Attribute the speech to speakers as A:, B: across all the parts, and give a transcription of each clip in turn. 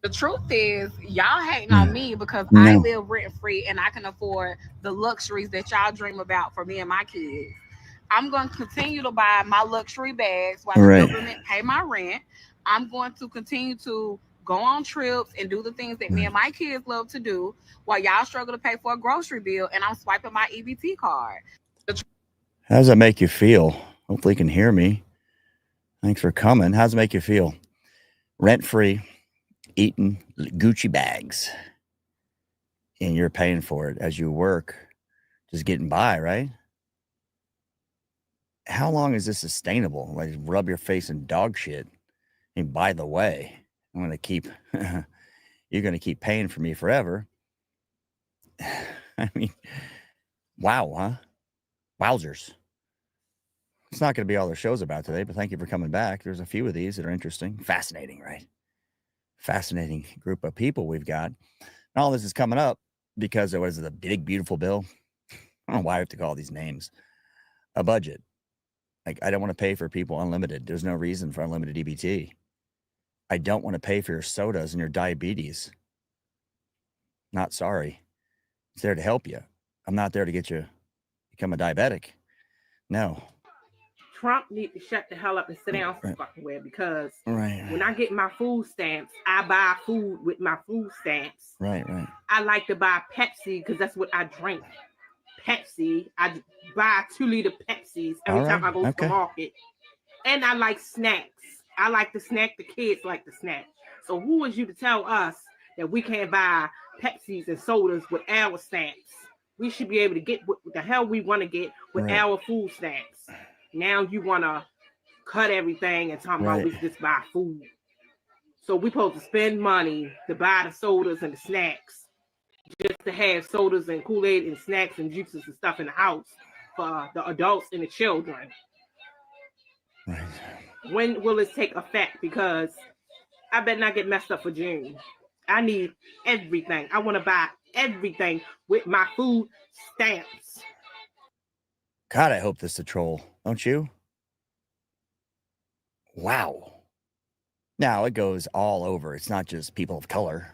A: The truth is, y'all hating on me because I
B: No.
A: live rent free and I can afford the luxuries that y'all dream about for me and my kids. I'm going to continue to buy my luxury bags while the
B: Right.
A: government pay my rent. I'm going to continue to go on trips and do the things that me
B: Right.
A: and my kids love to do while y'all struggle to pay for a grocery bill and I'm swiping my EBT card.
B: How does that make you feel? Hopefully you can hear me. Thanks for coming. How does it make you feel? Rent free, eating Gucci bags, and you're paying for it as you work, just getting by, right? How long is this sustainable? Like rub your face in dog shit. And by the way, I'm gonna keep you're gonna keep paying for me forever. I mean, wow, huh? Wowzers. It's not going to be all their show's about today, but thank you for coming back. There's a few of these that are interesting. Fascinating, right? Fascinating group of people we've got. And all this is coming up because what is it, the big, beautiful bill? I don't know why I have to call these names. A budget. Like, I don't want to pay for people unlimited. There's no reason for unlimited EBT. I don't want to pay for your sodas and your diabetes. Not sorry. It's there to help you. I'm not there to get you become a diabetic. No.
C: Trump need to shut the hell up and sit down some
B: Right.
C: fucking way because
B: Right.
C: when I get my food stamps, I buy food with my food stamps.
B: Right. Right.
C: I like to buy Pepsi because that's what I drink. Pepsi. I buy 2 liter Pepsis
B: All
C: every time
B: right.
C: I go to the
B: Okay.
C: market. And I like snacks. I like to snack. The kids like to snack. So who is you to tell us that we can't buy Pepsis and sodas with our stamps? We should be able to get what the hell we want to get with
B: Right.
C: our food stamps. Now you want to cut everything and talk about
B: Right.
C: we just buy food. So we supposed to spend money to buy the sodas and the snacks just to have sodas and Kool-Aid and snacks and juices and stuff in the house for the adults and the children.
B: Right.
C: When will this take effect? Because I better not get messed up for June. I need everything. I want to buy everything with my food stamps.
B: God, I hope this is a troll. Don't you? Wow. Now it goes all over. It's not just people of color.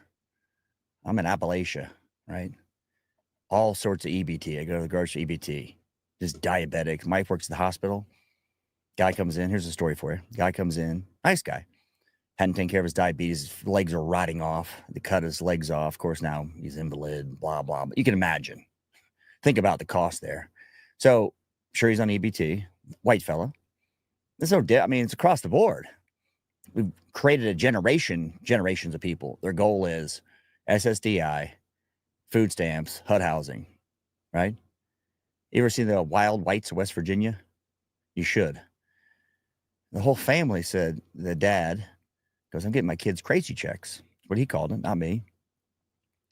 B: I'm in Appalachia, right? All sorts of EBT. I go to the grocery EBT. Just diabetic. My wife works at the hospital. Guy comes in. Here's a story for you. Guy comes in. Nice guy. Hadn't taken care of his diabetes. His legs are rotting off. They cut his legs off. Of course, now he's invalid, blah, blah. But you can imagine. Think about the cost there. So, sure, he's on EBT. White fella. There's no, I mean, it's across the board. We've created a generations of people. Their goal is SSDI, food stamps, HUD housing, right? You ever see the Wild Whites of West Virginia? You should. The whole family said, the dad goes, I'm getting my kids crazy checks. What he called it, not me.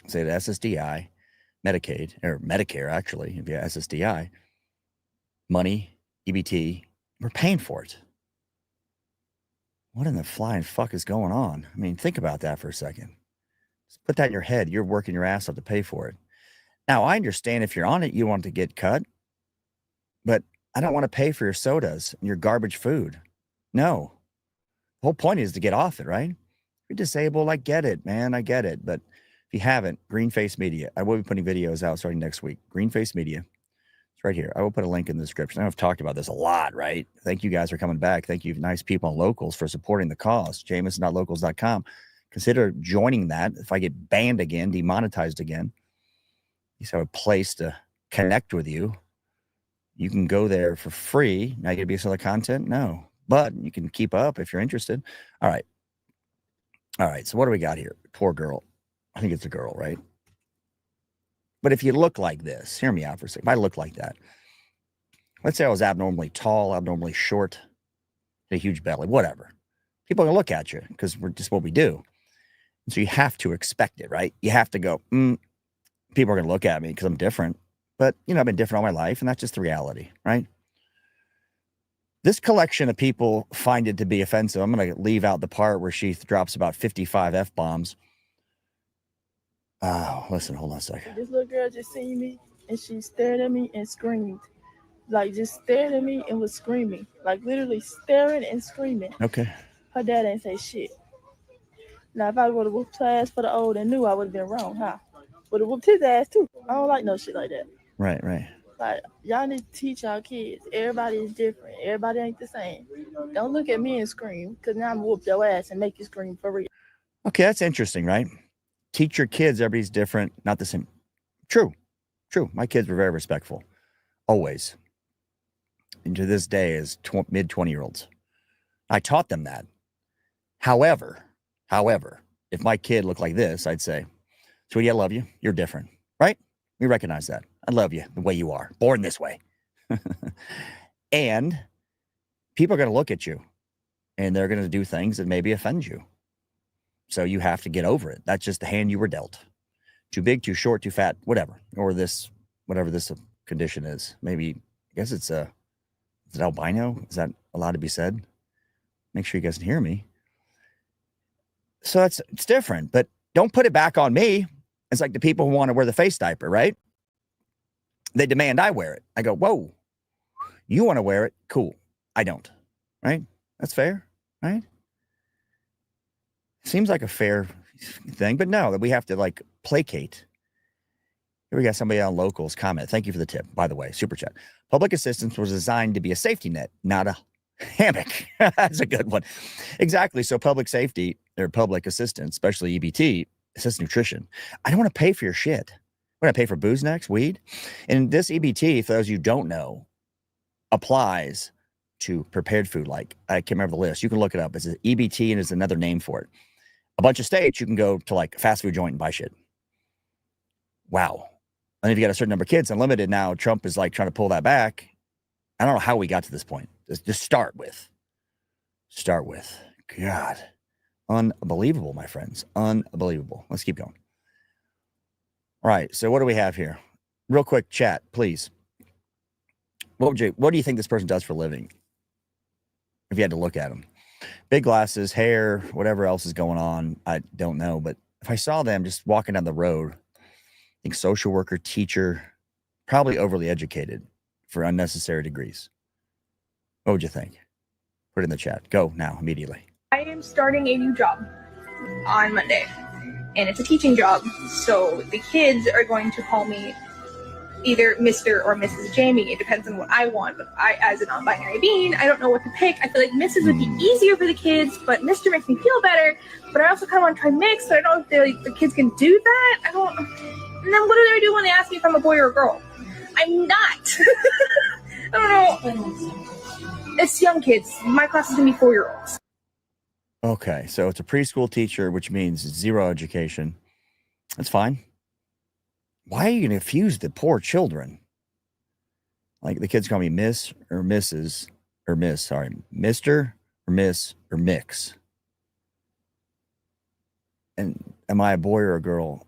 B: Say the SSDI, Medicaid, or Medicare, actually, if you have SSDI, money, EBT, we're paying for it. What in the flying fuck is going on? I mean, think about that for a second. Just put that in your head. You're working your ass off to pay for it. Now, I understand if you're on it, you want to get cut, but I don't want to pay for your sodas and your garbage food. No. The whole point is to get off it, right? If you're disabled, I get it, man. I get it. But if you haven't, Greenface Media, I will be putting videos out starting next week. Greenface Media. It's right here. I will put a link in the description. I've talked about this a lot, right? Thank you guys for coming back. Thank you, nice people and locals, for supporting the cause. Jameson.locals.com. Consider joining that. If I get banned again, demonetized again, you have a place to connect with you. You can go there for free. Now you get to be some other content? No. But you can keep up if you're interested. All right. All right. So what do we got here? Poor girl. I think it's a girl, right? But if you look like this, hear me out for a second. If I look like that, let's say I was abnormally tall, abnormally short, a huge belly, whatever. People are going to look at you because we're just what we do. And so you have to expect it, right? You have to go, people are going to look at me because I'm different. But, I've been different all my life, and that's just the reality, right? This collection of people find it to be offensive. I'm going to leave out the part where she drops about 55 F-bombs. Oh, listen, hold on a second.
D: This little girl just seen me and she stared at me and screamed. Like just stared at me and was screaming. Like literally staring and screaming.
B: Okay.
D: Her dad ain't say shit. Now, if I would have whooped her ass for the old and knew, I would have been wrong, huh? Would have whooped his ass too. I don't like no shit like that.
B: Right, right.
D: Like, y'all need to teach y'all kids. Everybody is different. Everybody ain't the same. Don't look at me and scream, because now I'm whoop your ass and make you scream for real.
B: Okay, that's interesting, right? Teach your kids everybody's different, not the same. True. My kids were very respectful, always. And to this day, as mid 20-year-olds, I taught them that. However, if my kid looked like this, I'd say, "Sweetie, I love you. You're different, right? We recognize that. I love you the way you are, born this way." And people are going to look at you, and they're going to do things that maybe offend you. So you have to get over it. That's just the hand you were dealt. Too big, too short, too fat, whatever. Or this, whatever this condition is. Maybe, I guess is it albino? Is that allowed to be said? Make sure you guys can hear me. So it's different, but don't put it back on me. It's like the people who want to wear the face diaper, right? They demand I wear it. I go, whoa, you want to wear it? Cool. I don't, right? That's fair, right? Seems like a fair thing, but no, that we have to like placate. Here we got somebody on Locals comment. Thank you for the tip, by the way, super chat. Public assistance was designed to be a safety net, not a hammock. That's a good one. Exactly. So public safety or public assistance, especially EBT, assisted nutrition. I don't want to pay for your shit. We're going to pay for booze next, weed. And this EBT, for those of you who don't know, applies to prepared food. Like, I can't remember the list. You can look it up. It's an EBT and it's another name for it. A bunch of states, you can go to like a fast food joint and buy shit. Wow. And if you got a certain number of kids, unlimited now, Trump is like trying to pull that back. I don't know how we got to this point. Just start with. God. Unbelievable, my friends. Unbelievable. Let's keep going. All right. So what do we have here? Real quick chat, please. What do you think this person does for a living? If you had to look at them. Big glasses, hair, whatever else is going on, I don't know. But if I saw them just walking down the road, I think social worker, teacher, probably overly educated for unnecessary degrees. What would you think? Put it in the chat. Go now, immediately.
E: I am starting a new job on Monday, and it's a teaching job. So the kids are going to call me either Mr. or Mrs. Jamie. It depends on what I want. But I, as a non-binary being, I don't know what to pick. I feel like Mrs. would be easier for the kids, but Mr. makes me feel better. But I also kind of want to try mix. So I don't know if the kids can do that. I don't. And then what do they do when they ask me if I'm a boy or a girl? I'm not. I don't know. It's young kids. My class is going to be 4-year-olds.
B: Okay, so it's a preschool teacher, which means 0 education. That's fine. Why are you going to confuse the poor children? Like the kids call me Miss or Mrs. or Miss, sorry. Mr. or Miss or Mix. And am I a boy or a girl?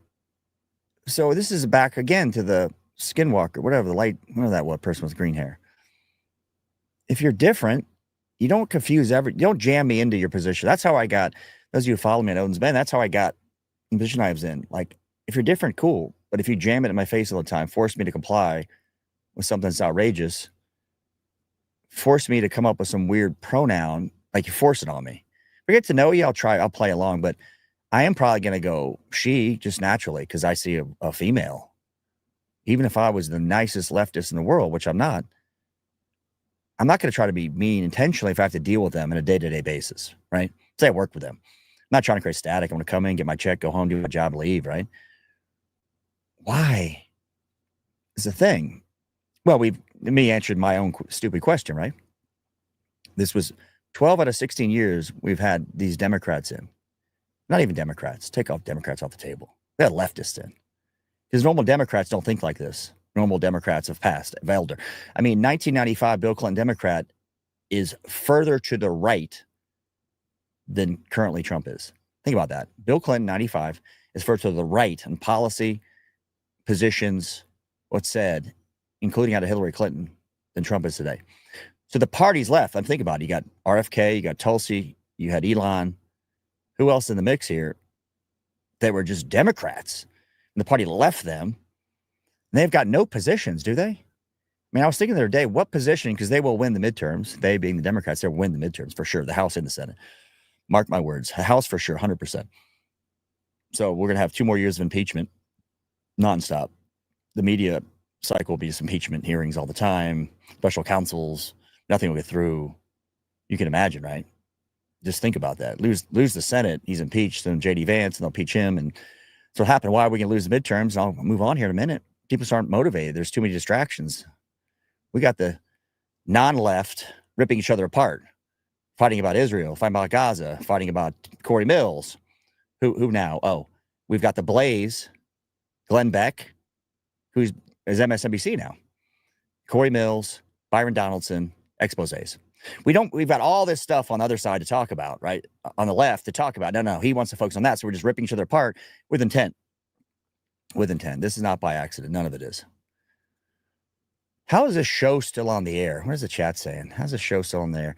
B: So this is back again to the skinwalker, whatever, the light, whatever that what person with green hair. If you're different, you don't confuse you don't jam me into your position. That's how I got, those of you who follow me at Odin's Bend, that's how I got the position I was in. Like, if you're different, cool. But if you jam it in my face all the time, force me to comply with something that's outrageous, force me to come up with some weird pronoun, like you force it on me. If I get to know you, I'll play along, but I am probably going to go she just naturally because I see a female. Even if I was the nicest leftist in the world, which I'm not going to try to be mean intentionally if I have to deal with them on a day-to-day basis, right? Say I work with them. I'm not trying to create static. I'm going to come in, get my check, go home, do my job, leave, right? Why is the thing? Well, me answered my own stupid question, right? This was 12 out of 16 years we've had these Democrats in. Not even Democrats. Take off Democrats off the table. They had leftists in. Because normal Democrats don't think like this. Normal Democrats have passed, of elder. I mean, 1995 Bill Clinton Democrat is further to the right than currently Trump is. Think about that. Bill Clinton, 95, is further to the right in policy, positions, what's said, including out of Hillary Clinton, than Trump is today. So the party's left. I'm thinking about it. You got RFK, you got Tulsi, you had Elon. Who else in the mix here? They were just Democrats. And the party left them. And they've got no positions, do they? I mean, I was thinking the other day, what position, because they will win the midterms, they being the Democrats, they'll win the midterms for sure, the House and the Senate. Mark my words, the House for sure, 100%. So we're going to have 2 more years of impeachment nonstop. The media cycle will be just impeachment hearings all the time, special counsels, nothing will get through. You can imagine, right? Just think about that. Lose the Senate, he's impeached, and JD Vance, and they'll impeach him. And so what happened? Why are we going to lose the midterms? And I'll move on here in a minute. People aren't motivated. There's too many distractions. We got the non-left ripping each other apart, fighting about Israel, fighting about Gaza, fighting about Corey Mills. Who now? Oh, we've got the Blaze, Glenn Beck, is MSNBC now. Corey Mills, Byron Donaldson, exposés. We've got all this stuff on the other side to talk about, right? On the left to talk about. No, he wants to focus on that. So we're just ripping each other apart with intent. With intent. This is not by accident. None of it is. How is this show still on the air? What is the chat saying? How's the show still on the air?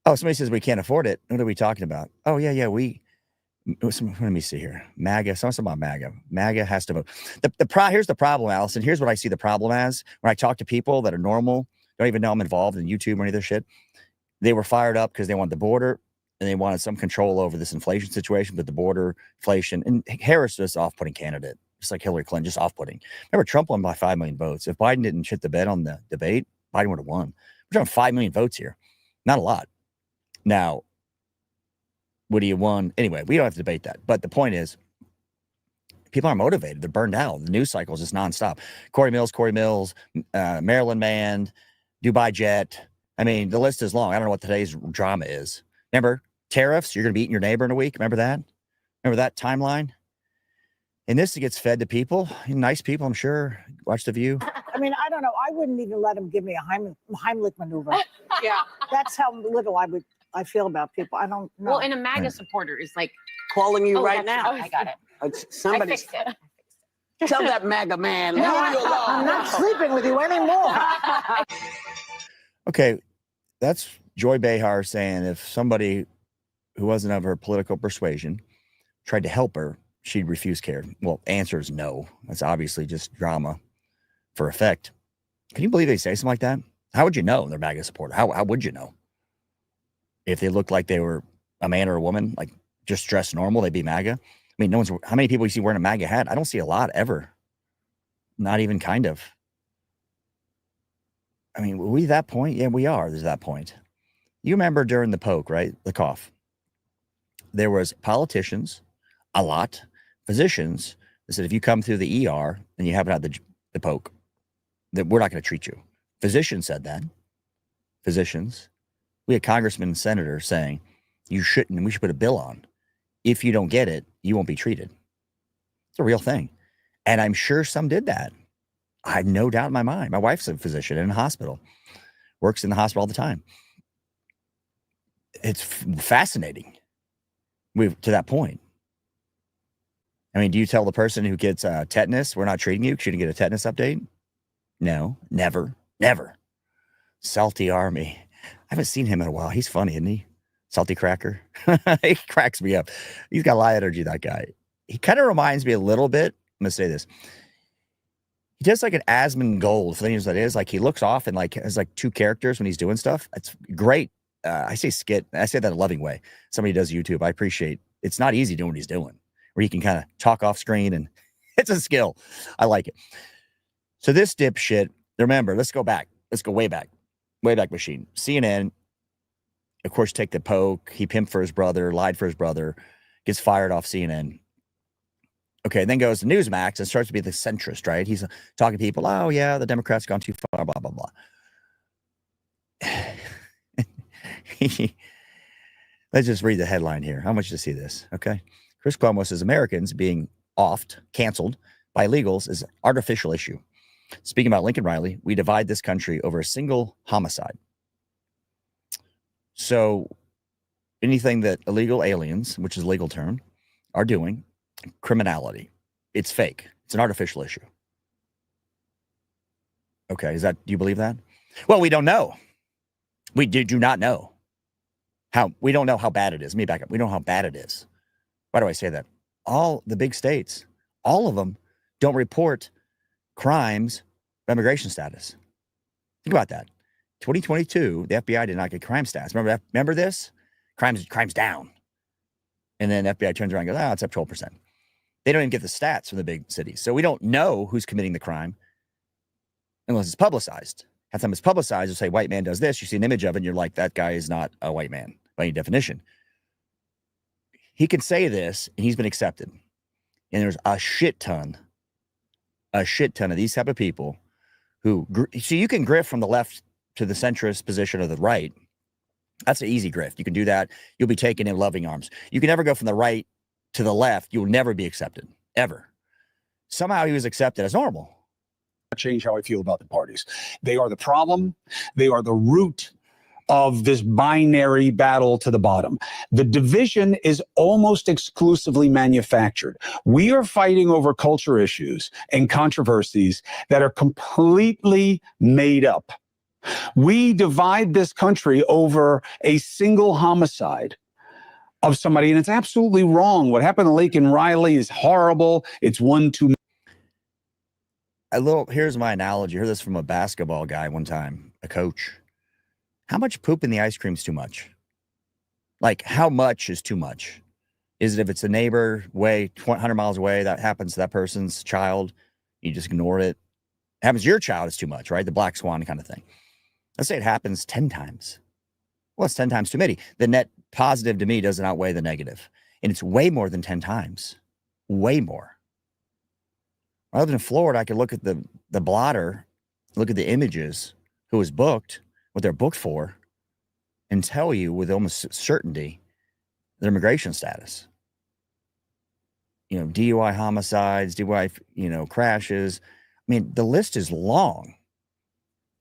B: Oh, somebody says we can't afford it. What are we talking about? Oh, yeah. Let me see here. MAGA. Something about MAGA. MAGA has to vote. Here's the problem, Allison. Here's what I see the problem as. When I talk to people that are normal, don't even know I'm involved in YouTube or any of this shit, they were fired up because they wanted the border and they wanted some control over this inflation situation, but the border, inflation, and Harris was an off-putting candidate, just like Hillary Clinton, just off-putting. Remember, Trump won by 5 million votes. If Biden didn't shit the bed on the debate, Biden would have won. We're talking 5 million votes here. Not a lot. Now, would he have won? Anyway, we don't have to debate that. But the point is, people are motivated. They're burned out. The news cycle is just nonstop. Corey Mills, Maryland man, Dubai jet. I mean, the list is long. I don't know what today's drama is. Remember, tariffs, you're going to be eating your neighbor in a week. Remember that? Remember that timeline? And this gets fed to people, nice people, I'm sure. Watch The View.
F: I mean, I don't know. I wouldn't even let him give me a Heimlich maneuver.
A: Yeah.
F: That's how little I feel about people. I don't know.
G: Well, and a MAGA supporter is like
H: calling you right
G: that's-
H: now.
G: I got it.
H: Somebody's
G: I fixed it.
H: tell that MAGA man. Leave
F: No,
H: you alone.
F: I'm not sleeping with you anymore.
B: Okay, that's Joy Behar saying if somebody who wasn't of her political persuasion tried to help her, she'd refuse care. Well, answer is no. That's obviously just drama for effect. Can you believe they say something like that? How would you know they're MAGA supporter? How would you know? If they looked like they were a man or a woman, like just dressed normal, they'd be MAGA. I mean, how many people you see wearing a MAGA hat? I don't see a lot ever. Not even kind of. I mean, were we that point? Yeah, we are. There's that point. You remember during the poke, right? The cough. There was politicians, a lot, physicians that said, if you come through the ER and you haven't had the poke, that we're not going to treat you. Physicians said that. Physicians. We had congressmen and senators saying, you shouldn't, and we should put a bill on. If you don't get it, you won't be treated. It's a real thing. And I'm sure some did that. I have no doubt in my mind. My wife's a physician in a hospital, works in the hospital all the time. It's fascinating. To that point. I mean, do you tell the person who gets tetanus, we're not treating you because you didn't get a tetanus update? No, never. Salty Army. I haven't seen him in a while. He's funny, isn't he? Salty Cracker. He cracks me up. He's got a lot of energy, that guy. He kind of reminds me a little bit. I'm going to say this. He does like an Asmongold, for the things that is. Like he looks off and like has like 2 characters when he's doing stuff. It's great. I say skit. I say that in a loving way. Somebody does YouTube. I appreciate. It's not easy doing what he's doing, where he can kind of talk off screen, and it's a skill. I like it. So this dipshit, remember, let's go back. Let's go way back. Wayback Machine. CNN, of course, take the poke. He pimped for his brother, lied for his brother, gets fired off CNN. Okay, then goes to Newsmax and starts to be the centrist, right? He's talking to people, oh, yeah, the Democrats gone too far, blah, blah, blah. Let's just read the headline here. I want you to see this, okay? Chris Cuomo says Americans being offed, canceled by illegals is an artificial issue. Speaking about Lincoln Riley, we divide this country over a single homicide. So anything that illegal aliens, which is a legal term, are doing, criminality, it's fake. It's an artificial issue. Okay, do you believe that? Well, we don't know. We do not know. We don't know how bad it is. Let me back up. We don't know how bad it is. Why do I say that? All the big states, all of them don't report crimes of immigration status. Think about that. 2022, the FBI did not get crime stats. Remember this? Crimes down. And then FBI turns around and goes, it's up 12%. They don't even get the stats from the big cities. So we don't know who's committing the crime unless it's publicized. Half the time it's publicized, you'll say white man does this. You see an image of it and you're like, that guy is not a white man by any definition. He can say this and he's been accepted. And there's a shit ton of these type of people who, so you can grift from the left to the centrist position of the right. That's an easy grift. You can do that. You'll be taken in loving arms. You can never go from the right to the left. You'll never be accepted, ever. Somehow he was accepted as normal.
I: Change how I feel about the parties. They are the problem. They are the root of this binary battle to the bottom. The division is almost exclusively manufactured. We are fighting over culture issues and controversies that are completely made up. We divide this country over a single homicide of somebody, and it's absolutely wrong. What happened to Laken Riley is horrible. It's one too many.
B: Here's my analogy. I heard this from a basketball guy one time, a coach. How much poop in the ice cream is too much? Like, how much is too much? Is it if it's a neighbor 100 miles away, that happens to that person's child, you just ignore it? It happens to your child, is too much, right? The black swan kind of thing. Let's say it happens 10 times. Well, it's 10 times too many. The net positive to me doesn't outweigh the negative. And it's way more than 10 times. Way more. Rather than Florida, I could look at the blotter, look at the images, who was booked, what they're booked for, and tell you with almost certainty their immigration status. DUI homicides, DUI, crashes. I mean, the list is long.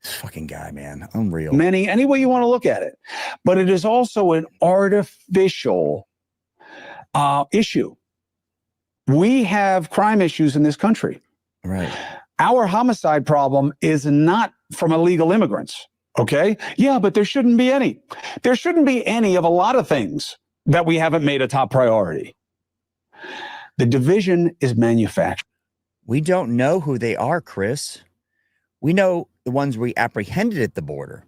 B: This fucking guy, man, unreal.
I: Any way you want to look at it. But it is also an artificial issue. We have crime issues in this country.
B: Right.
I: Our homicide problem is not from illegal immigrants. Okay. Yeah, but there shouldn't be any. There shouldn't be any of a lot of things that we haven't made a top priority. The division is manufactured.
B: We don't know who they are, Chris. We know the ones we apprehended at the border.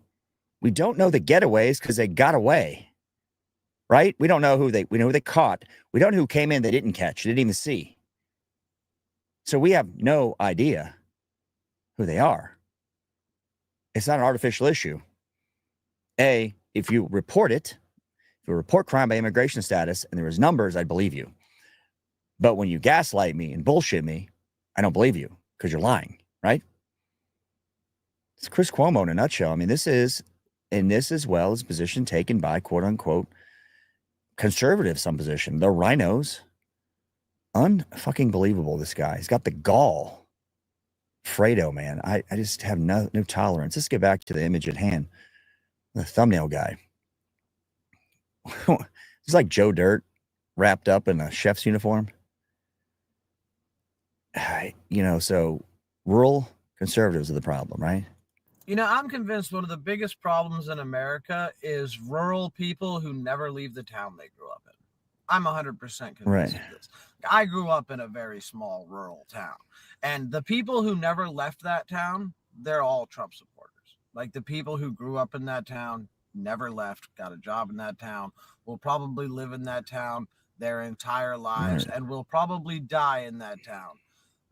B: We don't know the getaways because they got away. Right? We don't know we know who they caught. We don't know who came in they didn't catch, they didn't even see. So we have no idea who they are. It's not an artificial issue. If you report it, if you report crime by immigration status and there was numbers, I'd believe you. But when you gaslight me and bullshit me, I don't believe you because you're lying, right? It's Chris Cuomo in a nutshell. I mean, this is as well as position taken by quote unquote conservative, some position. The rhinos. Unfucking believable, this guy. He's got the gall. Fredo, man. I just have no tolerance. Let's get back to the image at hand. The thumbnail guy. He's like Joe Dirt wrapped up in a chef's uniform. So rural conservatives are the problem, right?
J: I'm convinced one of the biggest problems in America is rural people who never leave the town they grew up in. I'm 100% convinced of this. I grew up in a very small rural town, and the people who never left that town, they're all Trump supporters. Like the people who grew up in that town, never left, got a job in that town, will probably live in that town their entire lives, and will probably die in that town.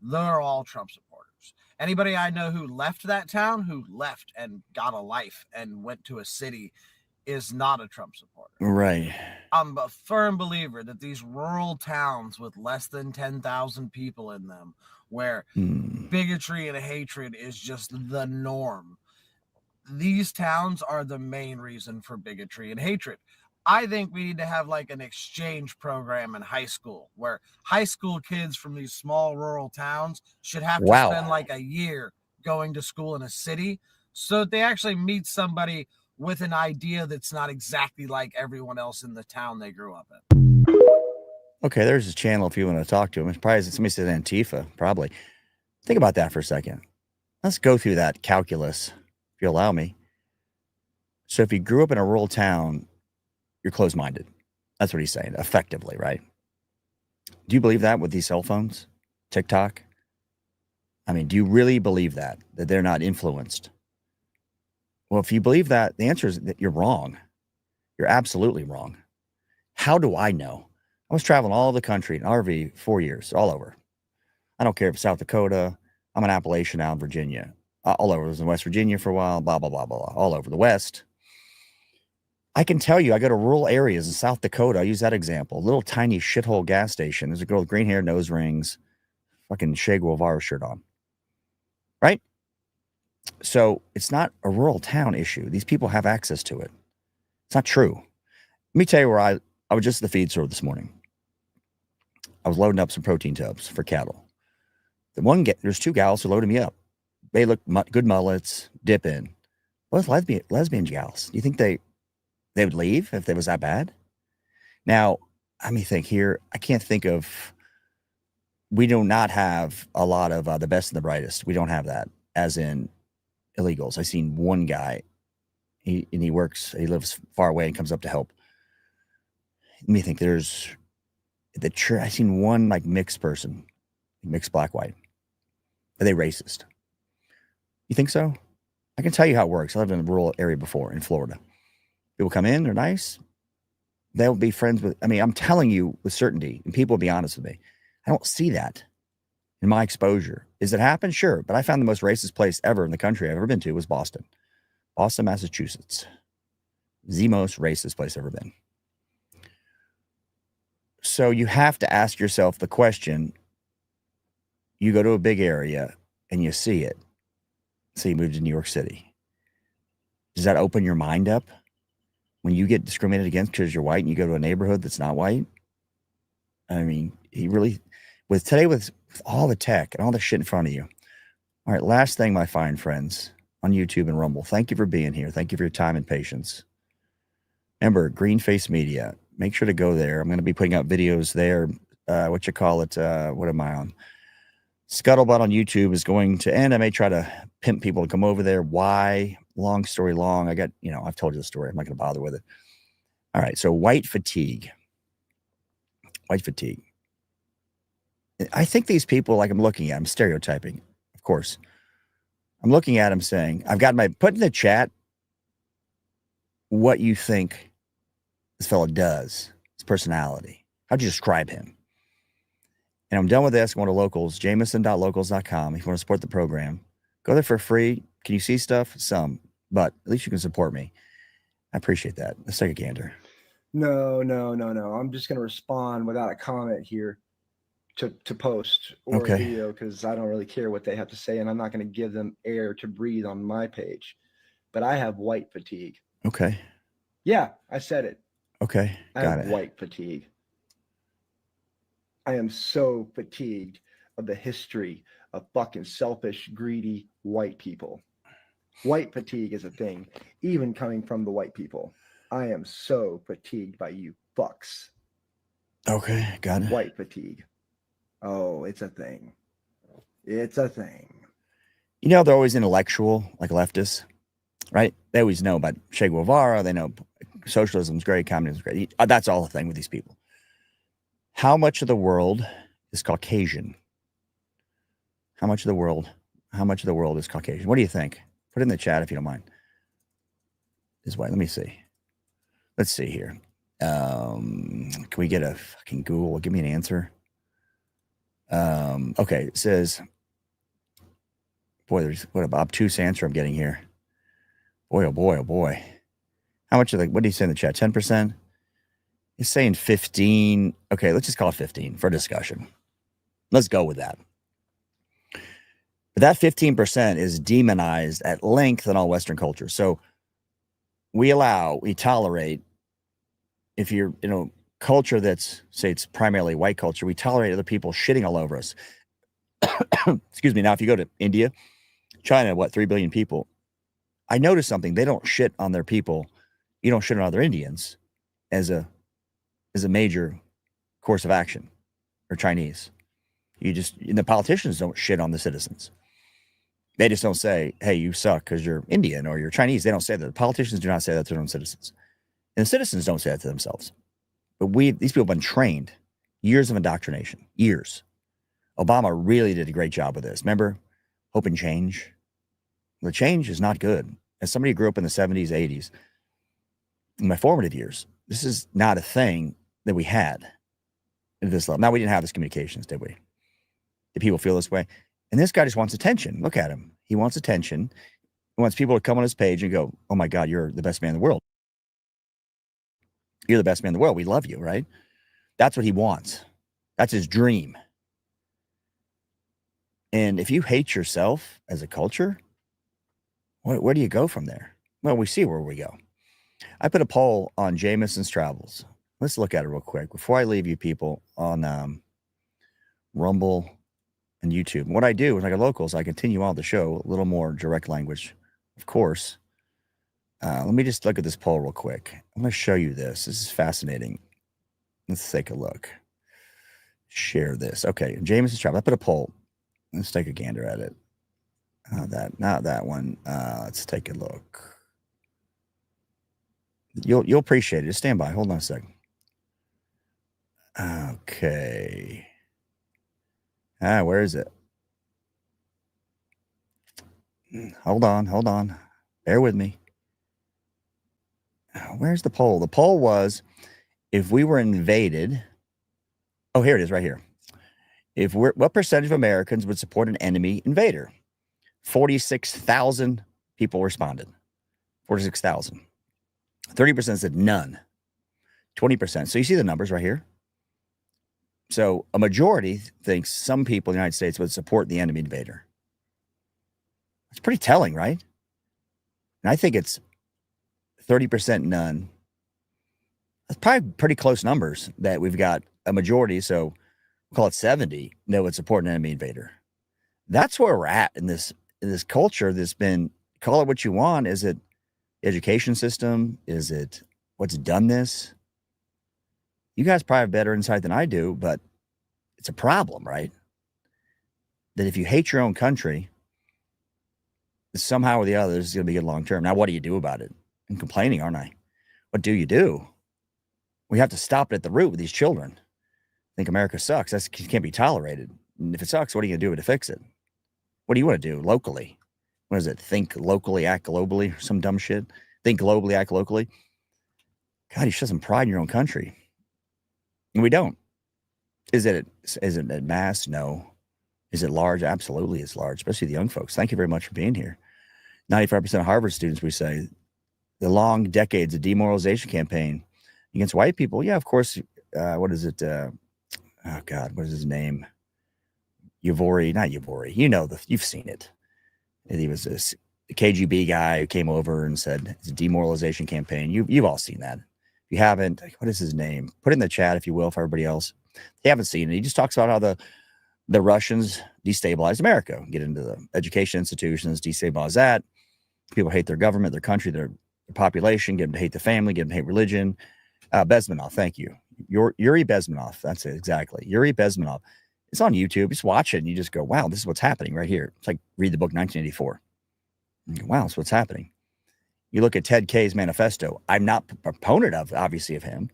J: They're all Trump supporters. Anybody I know who left that town, who left and got a life and went to a city, is not a Trump supporter.
B: Right.
J: I'm a firm believer that these rural towns with less than 10,000 people in them, where bigotry and hatred is just the norm, these towns are the main reason for bigotry and hatred. I think we need to have like an exchange program in high school where high school kids from these small rural towns should have to spend like a year going to school in a city so that they actually meet somebody with an idea that's not exactly like everyone else in the town they grew up in.
B: Okay, there's a channel if you want to talk to him. It's probably somebody said Antifa, probably. Think about that for a second. Let's go through that calculus, if you allow me. So if you grew up in a rural town, you're closed-minded. That's what he's saying, effectively, right? Do you believe that with these cell phones? TikTok? I mean, do you really believe that they're not influenced? Well, if you believe that, the answer is that you're wrong. You're absolutely wrong. How do I know? I was traveling all over the country in RV 4 years, all over. I don't care if it's South Dakota. I'm in Appalachia now in Virginia. All over. I was in West Virginia for a while, blah, blah, blah, blah, blah, all over the West. I can tell you, I go to rural areas in South Dakota. I use that example. A little tiny shithole gas station. There's a girl with green hair, nose rings, fucking Che Guevara shirt on. Right? So it's not a rural town issue. These people have access to it. It's not true. Let me tell you where I was just at the feed store this morning. I was loading up some protein tubs for cattle. There's two gals who loaded me up. They look good mullets, dip in. Both lesbian gals. Do you think they would leave if it was that bad? Now, let me think here. I can't think of. We do not have a lot of the best and the brightest. We don't have that, as in illegals. I seen one guy. He lives far away and comes up to help. Let me think. There's the church. I seen one like mixed person, mixed black white. Are they racist? You think so? I can tell you how it works. I lived in a rural area before in Florida. People come in, they're nice. They'll be friends with. I mean, I'm telling you with certainty, and people will be honest with me. I don't see that in my exposure. Is it happen? Sure, but I found the most racist place ever in the country I've ever been to was Boston, Massachusetts. The most racist place I've ever been. So you have to ask yourself the question. You go to a big area and you see it. So you moved to New York City. Does that open your mind up when you get discriminated against because you're white and you go to a neighborhood that's not white? I mean, with all the tech and all the shit in front of you. All right, last thing, my fine friends on YouTube and Rumble. Thank you for being here. Thank you for your time and patience. Remember, Greenface Media. Make sure to go there. I'm going to be putting out videos there. What am I on? Scuttlebutt on YouTube is going to end. I may try to pimp people to come over there. Why? Long story long. I've told you the story. I'm not going to bother with it. All right. So white fatigue. White fatigue. I think these people, like I'm looking at, I'm stereotyping, of course. I'm looking at them saying, put in the chat what you think this fellow does, his personality. How'd you describe him? And I'm done with this. I'm going to Locals, jameson.locals.com. If you want to support the program, go there for free. Can you see stuff? Some, but at least you can support me. I appreciate that. Let's take a gander.
K: No. I'm just going to respond without a comment here to post or a video because I don't really care what they have to say, and I'm not going to give them air to breathe on my page. But I have white fatigue.
B: Okay.
K: Yeah, I said it.
B: Okay.
K: I have white fatigue. I am so fatigued of the history of fucking selfish, greedy white people. White fatigue is a thing, even coming from the white people. I am so fatigued by you fucks.
B: Okay, got it.
K: White fatigue. Oh, it's a thing. It's a thing.
B: You know, they're always intellectual, like leftists, right? They always know about Che Guevara. They know socialism's great, communism's great. That's all the thing with these people. How much of the world is Caucasian? How much of the world is Caucasian? What do you think? Put it in the chat if you don't mind. This way, let me see. Let's see here. Can we get a fucking Google? Give me an answer. Okay, it says, boy, there's what an obtuse answer I'm getting here. Boy, oh boy, oh boy. How much what do you say in the chat? 10%? He's saying 15. Okay, let's just call it 15 for discussion. Let's go with that. But that 15% is demonized at length in all Western cultures. So we tolerate, if you're in a culture that's, say it's primarily white culture, we tolerate other people shitting all over us. Excuse me. Now, if you go to India, China, 3 billion people, I noticed something. They don't shit on their people. You don't shit on other Indians as a major course of action, or Chinese. The politicians don't shit on the citizens. They just don't say, hey, you suck because you're Indian or you're Chinese. They don't say that. The politicians do not say that to their own citizens. And the citizens don't say that to themselves. But these people have been trained, years of indoctrination, years. Obama really did a great job with this. Remember, hope and change? The change is not good. As somebody who grew up in the 70s, 80s, in my formative years, this is not a thing that we had. at this level. Now, we didn't have this communications, did we? Did people feel this way? And this guy just wants attention. Look at him. He wants attention. He wants people to come on his page and go, oh my God, you're the best man in the world. You're the best man in the world. We love you, right? That's what he wants. That's his dream. And if you hate yourself as a culture, where do you go from there? Well, we see where we go. I put a poll on Jameson's Travels. Let's look at it real quick before I leave you people on Rumble and YouTube. And what I do is, like a locals, I continue on the show, a little more direct language, of course. Let me just look at this poll real quick. I'm going to show you this. This is fascinating. Let's take a look. Share this. Okay, Jameson's Travels. I put a poll. Let's take a gander at it. Not that one. Let's take a look. You'll appreciate it. Just stand by. Hold on a second. Okay. Where is it? Hold on. Bear with me. Where's the poll? The poll was, if we were invaded. Oh, here it is right here. What percentage of Americans would support an enemy invader? 46,000 people responded. 46,000. 30% said none. 20%. So you see the numbers right here. So a majority thinks some people in the United States would support the enemy invader. It's pretty telling, right? And I think it's 30% none. That's probably pretty close numbers that we've got a majority. So we'll call it 70 that would support an enemy invader. That's where we're at in this culture that's been, call it what you want. Is it education system? Is it what's done this? You guys probably have better insight than I do, but it's a problem, right? That if you hate your own country, somehow or the other, this is going to be good long term. Now, what do you do about it? I'm complaining, aren't I? What do you do? We have to stop it at the root with these children. I think America sucks. That can't be tolerated. And if it sucks, what are you going to do to fix it? What do you want to do locally? What is it? Think locally, act globally, or some dumb shit? Think globally, act locally. God, you should have some pride in your own country. And we don't. Is it at mass? No. Is it large? Absolutely, it's large, especially the young folks. Thank you very much for being here. 95% of Harvard students, we say, the long decades of demoralization campaign against white people. Yeah, of course. What is it? Oh God, what is his name? Yavori, not Yavori. You've seen it. He was this KGB guy who came over and said it's a demoralization campaign. You've all seen that. If you haven't, what is his name? Put it in the chat if you will, for everybody else. They haven't seen it. He just talks about how the Russians destabilized America, get into the education institutions, destabilize that. People hate their government, their country, their population, get them to hate the family, get them to hate religion. Bezmenov, thank you. Yuri Bezmenov. That's it, exactly. Yuri Bezmenov. It's on YouTube. Just watch it and you just go, wow, this is what's happening right here. It's like read the book 1984. Wow, that's what's happening. You look at Ted Kaye's manifesto. I'm not a proponent of, obviously, of him.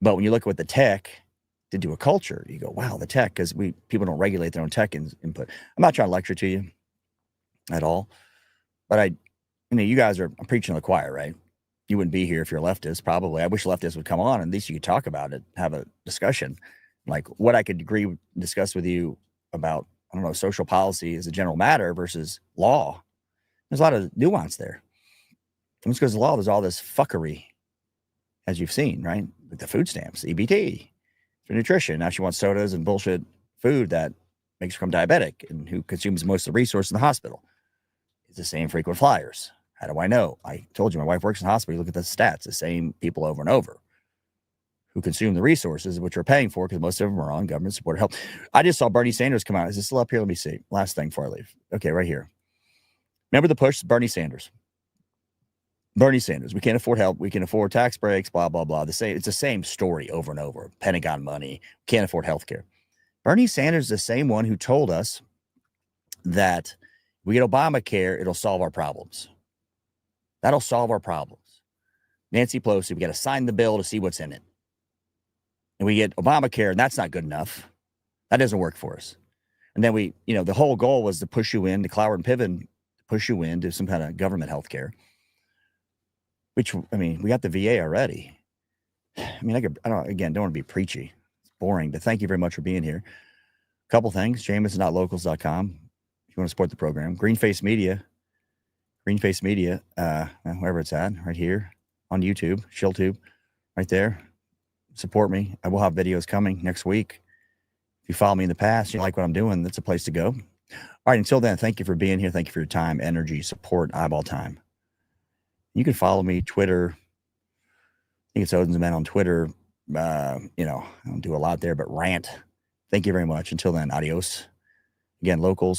B: But when you look at what the tech did to a culture, you go, wow, the tech, because people don't regulate their own tech input. I'm not trying to lecture to you at all. But you guys are preaching to the choir, right? You wouldn't be here if you're a leftist, probably. I wish leftists would come on and at least you could talk about it, have a discussion. Like what I could discuss with you about, I don't know, social policy as a general matter versus law. There's a lot of nuance there. And because of law, there's all this fuckery, as you've seen, right? With the food stamps, EBT, for nutrition. Now she wants sodas and bullshit food that makes her become diabetic, and who consumes most of the resources in the hospital. It's the same frequent flyers. How do I know? I told you my wife works in the hospital. You look at the stats, the same people over and over who consume the resources, which we're paying for because most of them are on government supported health. I just saw Bernie Sanders come out. Is this still up here? Let me see. Last thing before I leave. Okay, right here. Remember the push? Bernie Sanders. Bernie Sanders. We can't afford help. We can afford tax breaks, blah, blah, blah. It's the same story over and over. Pentagon money. Can't afford health care. Bernie Sanders is the same one who told us that if we get Obamacare, it'll solve our problems. That'll solve our problems. Nancy Pelosi, we got to sign the bill to see what's in it. And we get Obamacare, and that's not good enough. That doesn't work for us. And then the whole goal was to push you in, to Cloward and Piven, push you into some kind of government health care. Which, we got the VA already. I don't want to be preachy. boring. But thank you very much for being here. A couple things, Jameson.locals.com. If you want to support the program. Greenface Media, wherever it's at, right here on YouTube, ShillTube, right there. Support me. I will have videos coming next week. If you follow me in the past, you like what I'm doing, that's a place to go. All right, until then, thank you for being here. Thank you for your time, energy, support, eyeball time. You can follow me, Twitter. I think it's Odin's Men on Twitter. I don't do a lot there, but rant. Thank you very much. Until then, adios. Again, locals.